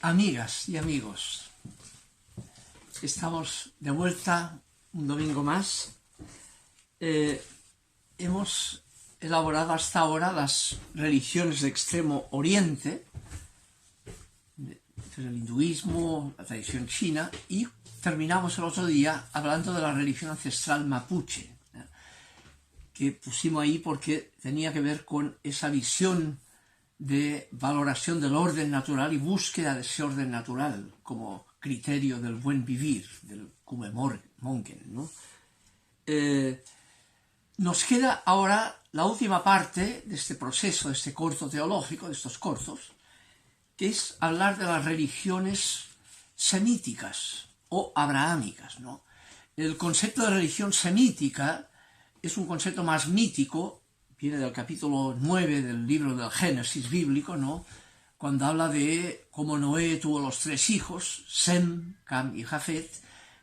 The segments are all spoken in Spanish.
Amigas y amigos, estamos de vuelta un domingo más. Hemos elaborado hasta ahora las religiones de Extremo Oriente, el hinduismo, la tradición china, y terminamos el otro día hablando de la religión ancestral mapuche, que pusimos ahí porque tenía que ver con esa visión de valoración del orden natural y búsqueda de ese orden natural como criterio del buen vivir, del Kume-Monken, ¿no? Nos queda ahora la última parte de este proceso, de este corto teológico, de estos cortos, que es hablar de las religiones semíticas o abrahámicas, ¿no? El concepto de religión semítica es un concepto más mítico, viene del capítulo 9 del libro del Génesis bíblico, ¿no? Cuando habla de cómo Noé tuvo los tres hijos, Sem, Cam y Jafet,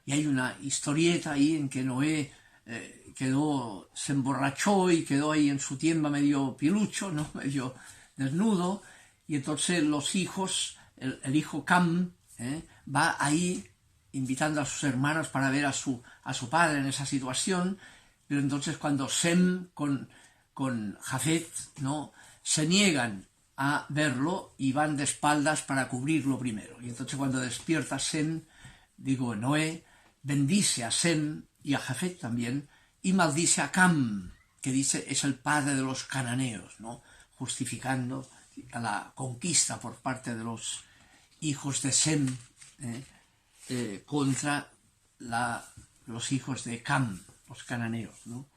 y hay una historieta ahí en que Noé se emborrachó y quedó ahí en su tienda medio pilucho, ¿no? Medio desnudo, y entonces los hijos, el hijo Cam, va ahí invitando a sus hermanos para ver a su padre en esa situación, pero entonces cuando Sem con Jafet, ¿no?, se niegan a verlo y van de espaldas para cubrirlo primero. Y entonces cuando despierta Noé, bendice a Sem y a Jafet también, y maldice a Cam, que dice es el padre de los cananeos, ¿no?, justificando a la conquista por parte de los hijos de Sem contra los hijos de Cam, los cananeos, ¿no?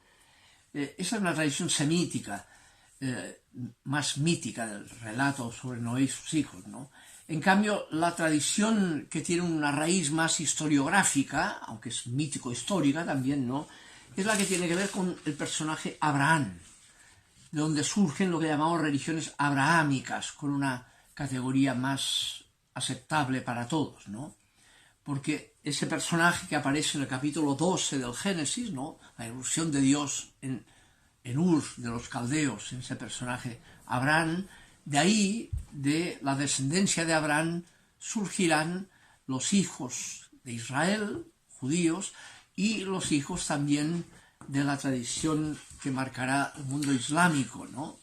Esa es una tradición semítica, más mítica del relato sobre Noé y sus hijos, ¿no? En cambio, la tradición que tiene una raíz más historiográfica, aunque es mítico-histórica también, ¿no?, es la que tiene que ver con el personaje Abraham, de donde surgen lo que llamamos religiones abrahámicas, con una categoría más aceptable para todos, ¿no? Porque ese personaje que aparece en el capítulo 12 del Génesis, ¿no?, la irrupción de Dios en Ur de los caldeos, en ese personaje Abraham, de ahí, de la descendencia de Abraham, surgirán los hijos de Israel, judíos, y los hijos también de la tradición que marcará el mundo islámico, ¿no?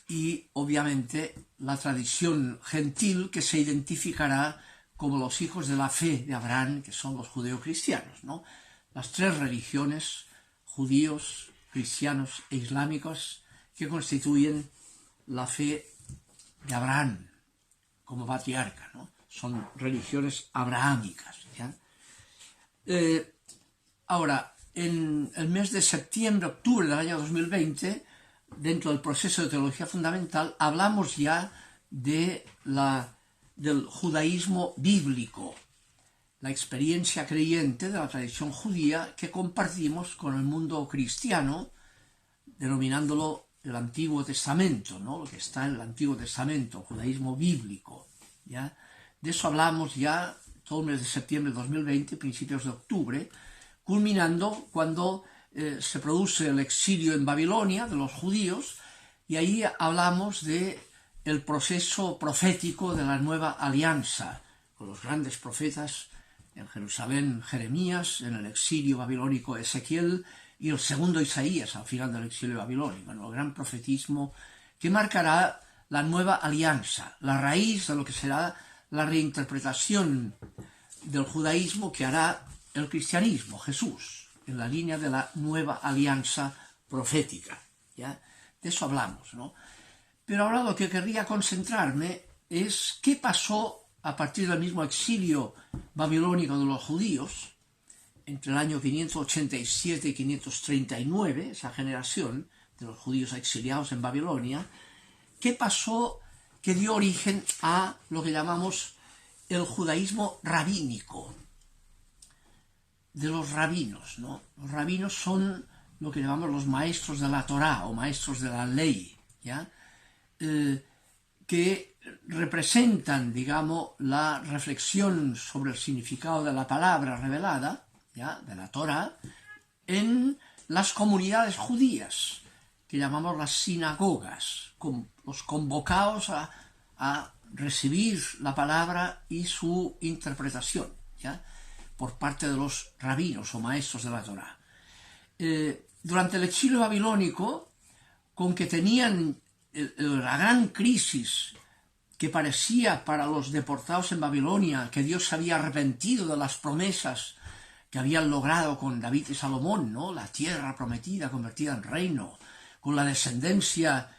Y obviamente la tradición gentil que se identificará como los hijos de la fe de Abraham, que son los judeocristianos, ¿no? Las tres religiones, judíos, cristianos e islámicos, que constituyen la fe de Abraham como patriarca, ¿no? Son religiones abrahámicas, ¿ya? Ahora, en el mes de septiembre-octubre del año 2020, dentro del proceso de teología fundamental, hablamos ya del judaísmo bíblico, la experiencia creyente de la tradición judía que compartimos con el mundo cristiano, denominándolo el Antiguo Testamento, ¿no?, lo que está en el Antiguo Testamento, judaísmo bíblico, ¿ya? De eso hablamos ya todo el mes de septiembre de 2020, principios de octubre, culminando cuando se produce el exilio en Babilonia de los judíos, y ahí hablamos de el proceso profético de la nueva alianza, con los grandes profetas en Jerusalén, Jeremías, en el exilio babilónico Ezequiel, y el segundo Isaías al final del exilio babilónico, ¿no?, el gran profetismo que marcará la nueva alianza, la raíz de lo que será la reinterpretación del judaísmo que hará el cristianismo, Jesús, en la línea de la nueva alianza profética, ¿ya? De eso hablamos, ¿no? Pero ahora lo que querría concentrarme es qué pasó a partir del mismo exilio babilónico de los judíos, entre el año 587 y 539, esa generación de los judíos exiliados en Babilonia, qué pasó que dio origen a lo que llamamos el judaísmo rabínico, de los rabinos, ¿no? Los rabinos son lo que llamamos los maestros de la Torá o maestros de la ley, ¿ya? Que representan, digamos, la reflexión sobre el significado de la palabra revelada, ¿ya?, de la Torá, en las comunidades judías, que llamamos las sinagogas, los convocados a recibir la palabra y su interpretación, ¿ya?, por parte de los rabinos o maestros de la Torá. Durante el exilio babilónico, con que tenían la gran crisis que parecía para los deportados en Babilonia que Dios se había arrepentido de las promesas que habían logrado con David y Salomón, ¿no?, la tierra prometida convertida en reino, con la descendencia,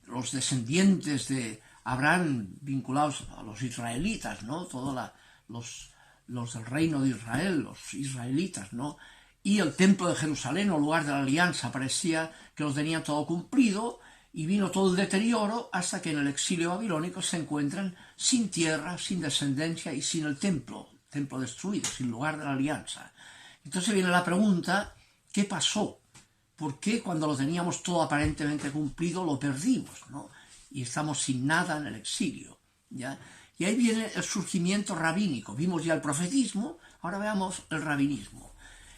los descendientes de Abraham vinculados a los israelitas, ¿no?, todos los del reino de Israel, los israelitas, ¿no?, y el templo de Jerusalén, o lugar de la alianza, parecía que lo tenían todo cumplido, y vino todo el deterioro hasta que en el exilio babilónico se encuentran sin tierra, sin descendencia y sin el templo destruido, sin lugar de la alianza. Entonces viene la pregunta, ¿qué pasó? ¿Por qué cuando lo teníamos todo aparentemente cumplido lo perdimos, ¿no?, y estamos sin nada en el exilio, ¿ya? Y ahí viene el surgimiento rabínico. Vimos ya el profetismo, ahora veamos el rabinismo.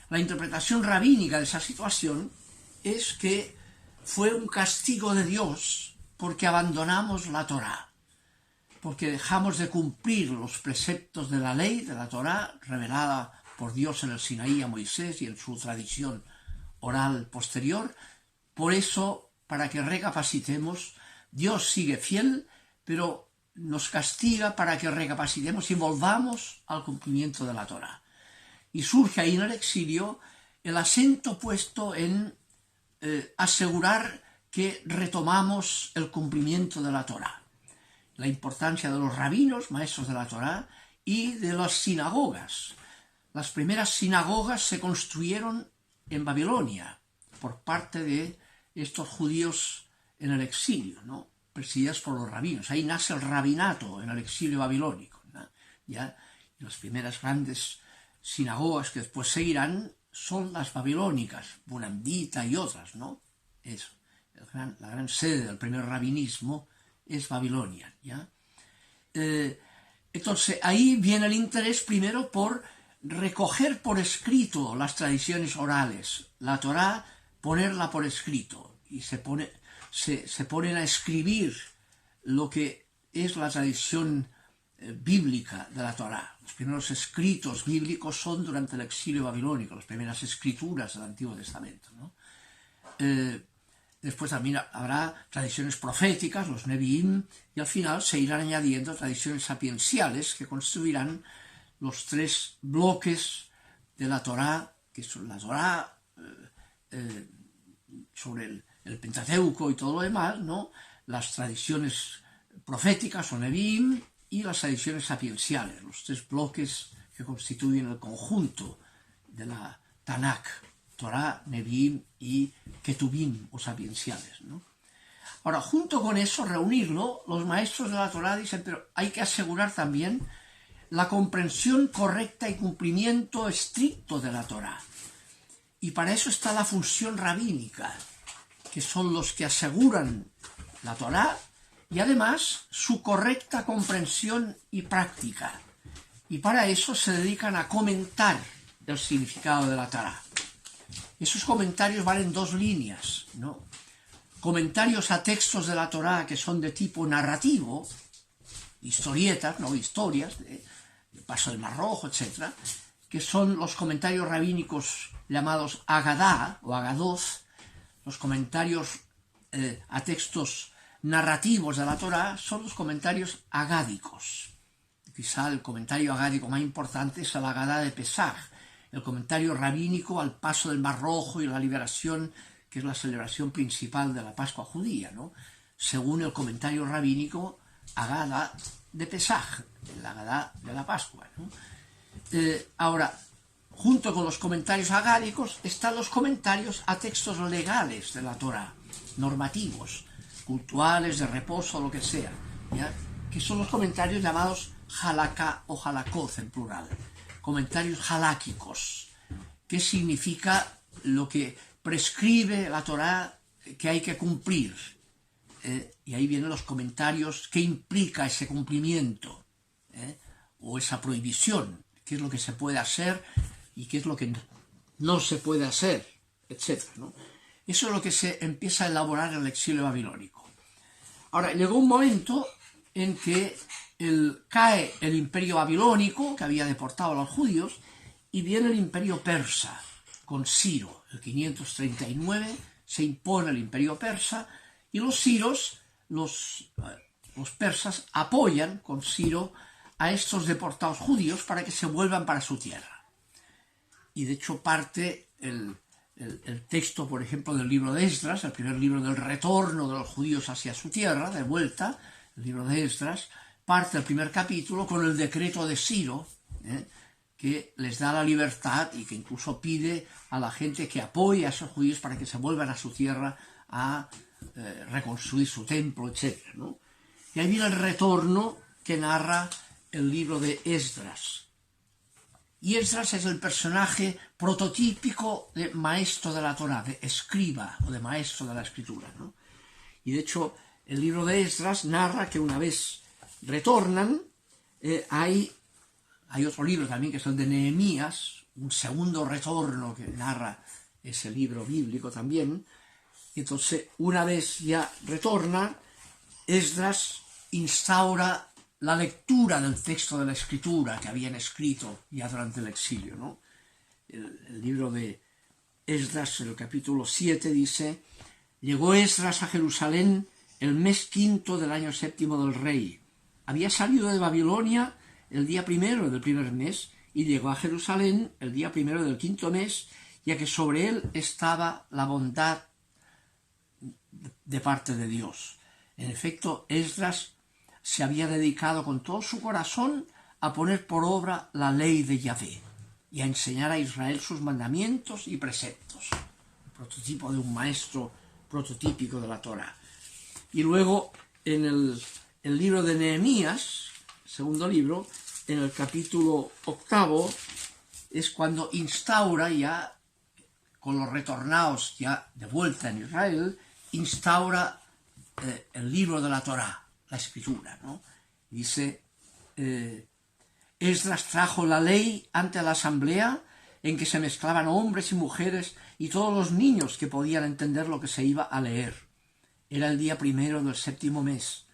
La interpretación rabínica de esa situación es que fue un castigo de Dios porque abandonamos la Torá, porque dejamos de cumplir los preceptos de la ley, de la Torá, revelada por Dios en el Sinaí a Moisés y en su tradición oral posterior. Por eso, para que recapacitemos, Dios sigue fiel, pero nos castiga para que recapacitemos y volvamos al cumplimiento de la Torá. Y surge ahí en el exilio el acento puesto en asegurar que retomamos el cumplimiento de la Torá. La importancia de los rabinos, maestros de la Torá, y de las sinagogas. Las primeras sinagogas se construyeron en Babilonia por parte de estos judíos en el exilio, ¿no?, presididas por los rabinos. Ahí nace el rabinato en el exilio babilónico, ¿no? ¿Ya? Y las primeras grandes sinagogas que después seguirán son las babilónicas, Bunamdita y otras, ¿no? Eso. La gran sede del primer rabinismo es Babilonia, ¿ya? Entonces, ahí viene el interés primero por recoger por escrito las tradiciones orales, la Torá, ponerla por escrito, y se ponen a escribir lo que es la tradición bíblica de la Torá. Los primeros escritos bíblicos son durante el exilio babilónico, las primeras escrituras del Antiguo Testamento, ¿no? Después también habrá tradiciones proféticas, los Nevi'im, y al final se irán añadiendo tradiciones sapienciales que construirán los tres bloques de la Torá, que son la Torá sobre el Pentateuco y todo lo demás, ¿no?, las tradiciones proféticas o Nevi'im y las tradiciones sapienciales, los tres bloques que constituyen el conjunto de la Tanakh, Torá, Nevi'im y Ketubim o sapienciales, ¿no? Ahora, junto con eso, reunirlo, los maestros de la Torá dicen, pero hay que asegurar también la comprensión correcta y cumplimiento estricto de la Torá. Y para eso está la función rabínica, que son los que aseguran la Torá y además su correcta comprensión y práctica. Y para eso se dedican a comentar el significado de la Torá. Esos comentarios van en dos líneas, ¿no? Comentarios a textos de la Torá que son de tipo narrativo, historietas, no historias, de paso del Mar Rojo, etc., que son los comentarios rabínicos llamados Agadá o Agadoz. Los comentarios a textos narrativos de la Torá son los comentarios agádicos. Quizá el comentario agádico más importante es el Agadá de Pesaj, el comentario rabínico al paso del Mar Rojo y la liberación, que es la celebración principal de la Pascua judía, ¿no?, según el comentario rabínico Agadá de Pesaj, el Agadá de la Pascua, ¿no? Ahora, junto con los comentarios agádicos están los comentarios a textos legales de la Torá, normativos, cultuales, de reposo, lo que sea, ¿ya?, que son los comentarios llamados halaká o halakoth en plural, comentarios haláquicos, que significa lo que prescribe la Torá que hay que cumplir. Y ahí vienen los comentarios que implica ese cumplimiento, o esa prohibición, qué es lo que se puede hacer y qué es lo que no se puede hacer, etc., ¿no? Eso es lo que se empieza a elaborar en el exilio babilónico. Ahora, llegó un momento en que cae el imperio babilónico, que había deportado a los judíos, y viene el imperio persa, con Ciro. El 539 se impone el imperio persa, y los siros, los persas, apoyan con Ciro a estos deportados judíos para que se vuelvan para su tierra. Y de hecho parte el texto, por ejemplo, del libro de Esdras, el primer libro del retorno de los judíos hacia su tierra, de vuelta, el libro de Esdras, parte el primer capítulo con el decreto de Ciro, que les da la libertad y que incluso pide a la gente que apoye a esos judíos para que se vuelvan a su tierra a reconstruir su templo, etc., ¿no? Y ahí viene el retorno que narra el libro de Esdras. Y Esdras es el personaje prototípico de maestro de la Torá, de escriba o de maestro de la escritura, ¿no? Y de hecho, el libro de Esdras narra que una vez retornan, hay otro libro también que es el de Nehemías, un segundo retorno que narra ese libro bíblico también. Y entonces, una vez ya retorna, Esdras instaura la lectura del texto de la escritura que habían escrito ya durante el exilio, ¿no? El libro de Esdras, en el capítulo 7, dice: llegó Esdras a Jerusalén el mes quinto del año séptimo del rey. Había salido de Babilonia el día primero del primer mes y llegó a Jerusalén el día primero del quinto mes, ya que sobre él estaba la bondad de parte de Dios. En efecto, Esdras se había dedicado con todo su corazón a poner por obra la ley de Yahvé y a enseñar a Israel sus mandamientos y preceptos, el prototipo de un maestro prototípico de la Torá. Y luego, en el libro de Nehemías, segundo libro, en el capítulo 8, es cuando instaura ya, con los retornados ya de vuelta en Israel, instaura el libro de la Torá, la escritura, ¿no? Dice, Esdras trajo la ley ante la asamblea en que se mezclaban hombres y mujeres y todos los niños que podían entender lo que se iba a leer. Era el día primero del séptimo mes.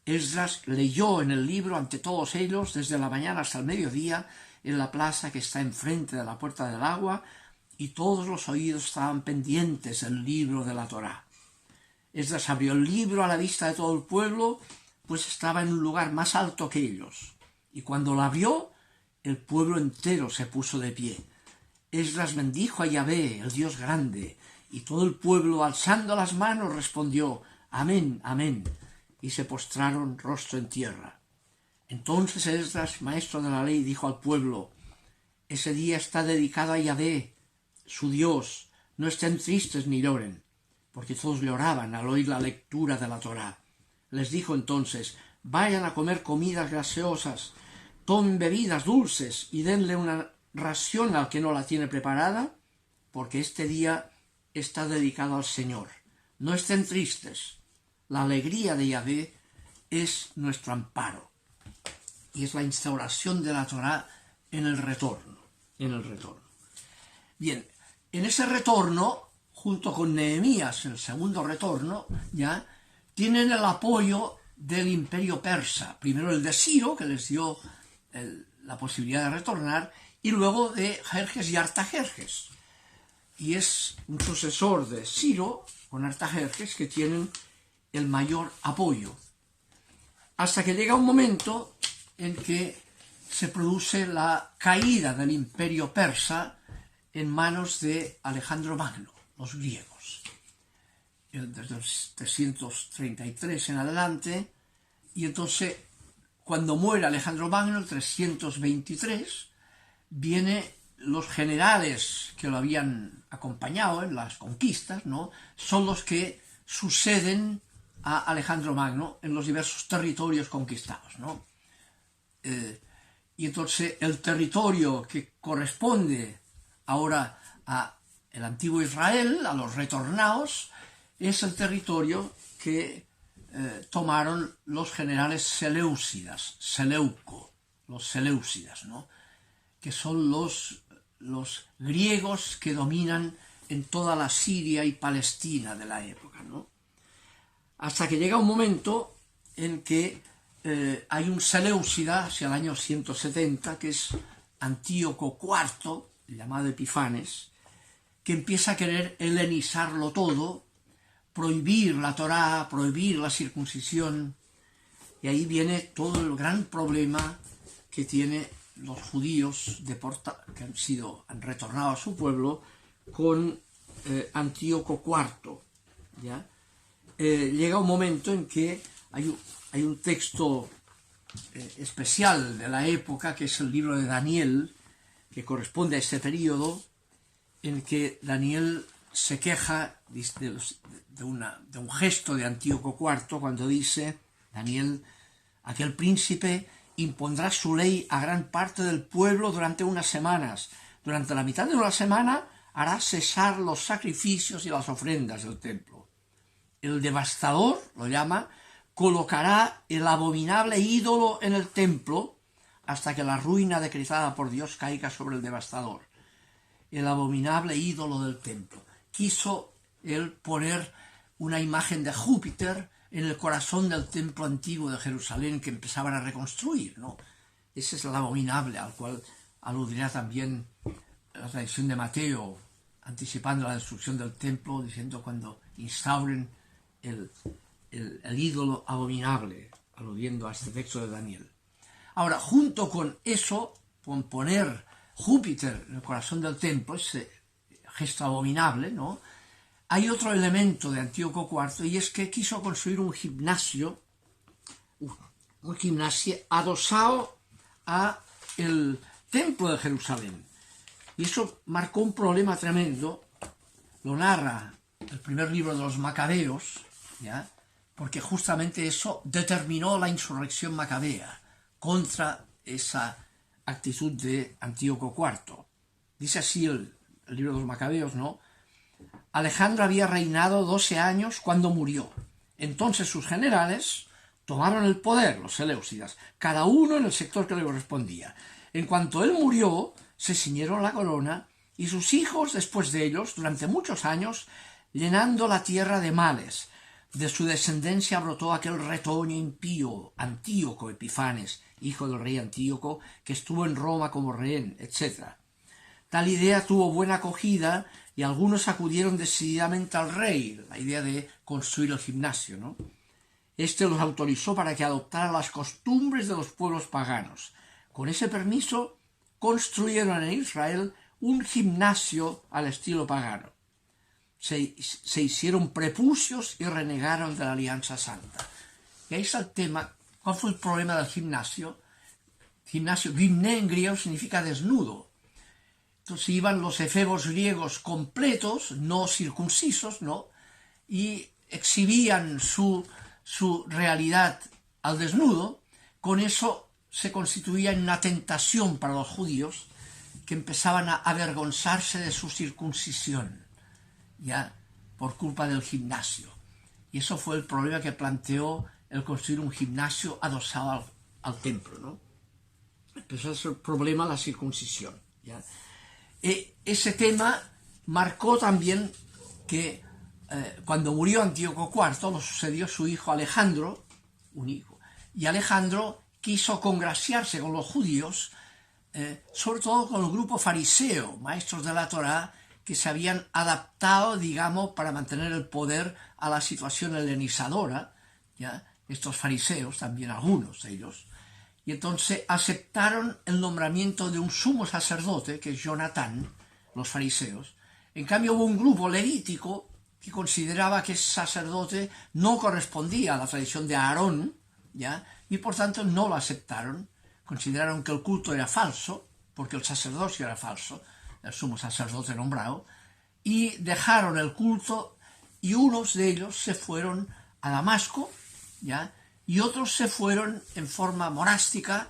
Esdras leyó en el libro ante todos ellos desde la mañana hasta el mediodía en la plaza que está enfrente de la puerta del agua, y todos los oídos estaban pendientes del libro de la Torá. Esdras abrió el libro a la vista de todo el pueblo, pues estaba en un lugar más alto que ellos. Y cuando lo abrió, el pueblo entero se puso de pie. Esdras bendijo a Yahvé, el Dios grande, y todo el pueblo, alzando las manos, respondió: Amén, amén, y se postraron rostro en tierra. Entonces Esdras, maestro de la ley, dijo al pueblo: ese día está dedicado a Yahvé, su Dios, no estén tristes ni lloren, porque todos lloraban al oír la lectura de la Torá. Les dijo entonces: vayan a comer comidas gaseosas, tomen bebidas dulces y denle una ración al que no la tiene preparada, porque este día está dedicado al Señor. No estén tristes. La alegría de Yahvé es nuestro amparo. Y es la instauración de la Torá en el retorno. Bien, en ese retorno, junto con Nehemías, el segundo retorno, ya tienen el apoyo del imperio persa. Primero el de Ciro, que les dio la posibilidad de retornar, y luego de Jerjes y Artajerjes. Y es un sucesor de Ciro con Artajerjes que tienen el mayor apoyo. Hasta que llega un momento en que se produce la caída del imperio persa en manos de Alejandro Magno, los griegos. Desde el 333 en adelante, y entonces cuando muere Alejandro Magno, el 323, vienen los generales que lo habían acompañado en las conquistas, ¿no? Son los que suceden a Alejandro Magno en los diversos territorios conquistados, ¿no? Y entonces el territorio que corresponde ahora a el antiguo Israel, a los retornados, es el territorio que tomaron los generales seleucidas, los seleucidas, ¿no? Que son los griegos que dominan en toda la Siria y Palestina de la época, ¿no? Hasta que llega un momento en que hay un Seleucida hacia el año 170, que es Antíoco IV, llamado Epifanes, que empieza a querer helenizarlo todo, prohibir la Torá, prohibir la circuncisión, y ahí viene todo el gran problema que tienen los judíos que han retornado a su pueblo con Antíoco IV. ¿Ya? Llega un momento en que hay un texto especial de la época, que es el libro de Daniel, que corresponde a este periodo, en que Daniel se queja de un gesto de Antíoco IV cuando dice, Daniel, aquel príncipe impondrá su ley a gran parte del pueblo durante unas semanas. Durante la mitad de una semana hará cesar los sacrificios y las ofrendas del templo. El devastador, lo llama, colocará el abominable ídolo en el templo hasta que la ruina decretada por Dios caiga sobre el devastador. El abominable ídolo del templo. Quiso él poner una imagen de Júpiter en el corazón del templo antiguo de Jerusalén que empezaban a reconstruir, ¿no? Ese es el abominable al cual aludirá también la tradición de Mateo, anticipando la destrucción del templo, diciendo cuando instauren el ídolo abominable, aludiendo a este texto de Daniel. Ahora, junto con eso, con poner Júpiter en el corazón del templo, ese gesto abominable, ¿no? Hay otro elemento de Antíoco IV, y es que quiso construir un gimnasio adosado a el templo de Jerusalén. Y eso marcó un problema tremendo, lo narra el primer libro de los Macabeos, ¿ya? Porque justamente eso determinó la insurrección macabea contra esa actitud de Antíoco IV. Dice así el libro de los Macabeos, ¿no? Alejandro había reinado 12 años cuando murió. Entonces sus generales tomaron el poder, los seleucidas, cada uno en el sector que le correspondía. En cuanto él murió, se ciñeron la corona y sus hijos después de ellos, durante muchos años, llenando la tierra de males. De su descendencia brotó aquel retoño impío, Antíoco Epifanes, hijo del rey Antíoco, que estuvo en Roma como rehén, etc. Tal idea tuvo buena acogida y algunos acudieron decididamente al rey, la idea de construir el gimnasio, ¿no? Este los autorizó para que adoptaran las costumbres de los pueblos paganos. Con ese permiso construyeron en Israel un gimnasio al estilo pagano. Se hicieron prepucios y renegaron de la alianza santa. Y ahí está el tema. ¿Cuál fue el problema del gimnasio? Gimnasio, gimné en griego significa desnudo. Entonces iban los efebos griegos completos, no circuncisos, ¿no? Y exhibían su realidad al desnudo. Con eso se constituía en una tentación para los judíos que empezaban a avergonzarse de su circuncisión, ya por culpa del gimnasio. Y eso fue el problema que planteó el construir un gimnasio adosado al templo, ¿no? Empezó a ser el problema la circuncisión, ¿ya? Ese tema marcó también que cuando murió Antíoco IV, lo sucedió su hijo Alejandro, un hijo, y Alejandro quiso congraciarse con los judíos, sobre todo con el grupo fariseo, maestros de la Torá, que se habían adaptado, digamos, para mantener el poder a la situación helenizadora, ¿ya? Estos fariseos, también algunos de ellos, y entonces aceptaron el nombramiento de un sumo sacerdote, que es Jonatán, los fariseos. En cambio hubo un grupo levítico que consideraba que ese sacerdote no correspondía a la tradición de Aarón, ¿ya? Y por tanto no lo aceptaron, consideraron que el culto era falso, porque el sacerdocio era falso, el sumo sacerdote nombrado, y dejaron el culto, y unos de ellos se fueron a Damasco, ¿ya? Y otros se fueron en forma monástica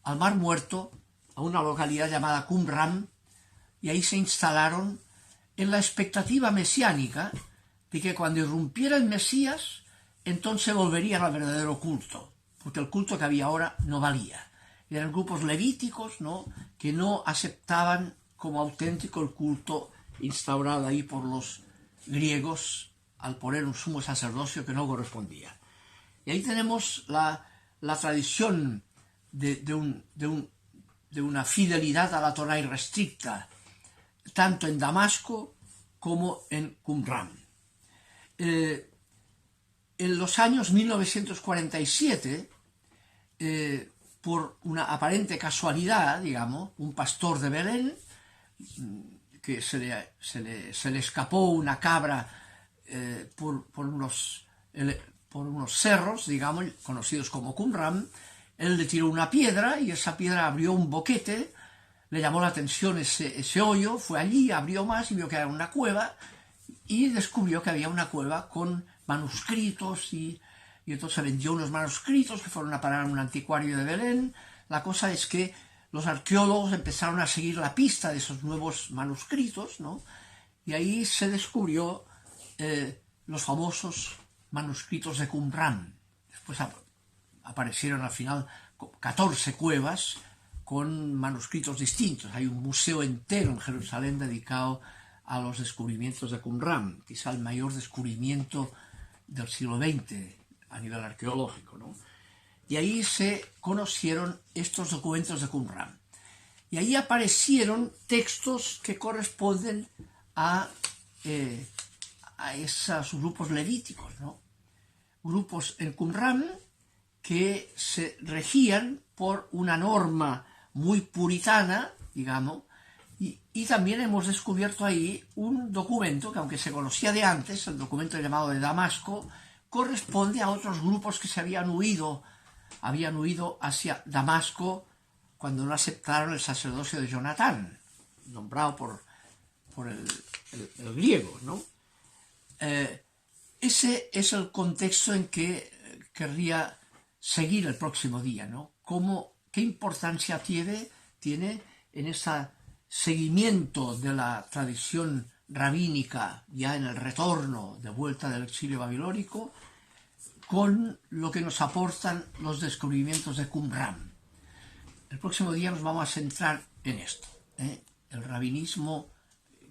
al Mar Muerto, a una localidad llamada Qumran, y ahí se instalaron en la expectativa mesiánica de que cuando irrumpiera el Mesías, entonces volverían al verdadero culto, porque el culto que había ahora no valía. Eran grupos levíticos, ¿no?, que no aceptaban como auténtico el culto instaurado ahí por los griegos al poner un sumo sacerdocio que no correspondía. Y ahí tenemos la la tradición de una fidelidad a la Torá irrestricta, tanto en Damasco como en Qumran. En los años 1947, por una aparente casualidad, digamos, un pastor de Belén, que se le escapó una cabra por unos cerros, digamos, conocidos como Qumran, él le tiró una piedra y esa piedra abrió un boquete, le llamó la atención ese hoyo, fue allí, abrió más y vio que era una cueva y descubrió que había una cueva con manuscritos y entonces vendió unos manuscritos que fueron a parar a un anticuario de Belén. La cosa es que los arqueólogos empezaron a seguir la pista de esos nuevos manuscritos, ¿no? Y ahí se descubrió los famosos manuscritos de Qumran. Después aparecieron al final 14 cuevas con manuscritos distintos. Hay un museo entero en Jerusalén dedicado a los descubrimientos de Qumran, quizá el mayor descubrimiento del siglo XX a nivel arqueológico, ¿no? Y ahí se conocieron estos documentos de Qumran. Y ahí aparecieron textos que corresponden a esos grupos levíticos, ¿no? Grupos en Qumran que se regían por una norma muy puritana, digamos, y también hemos descubierto ahí un documento que, aunque se conocía de antes, el documento llamado de Damasco, corresponde a otros grupos que se habían huido hacia Damasco cuando no aceptaron el sacerdocio de Jonatán, nombrado por el griego, ¿no? Ese es el contexto en que querría seguir el próximo día, ¿no? ¿Qué importancia tiene en ese seguimiento de la tradición rabínica ya en el retorno de vuelta del exilio babilónico con lo que nos aportan los descubrimientos de Qumran? El próximo día nos vamos a centrar en esto, el rabinismo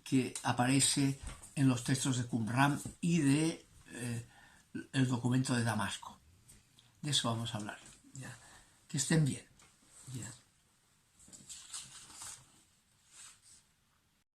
que aparece en los textos de Qumran y el documento de Damasco. De eso vamos a hablar. ¿Ya? Que estén bien. ¿Ya?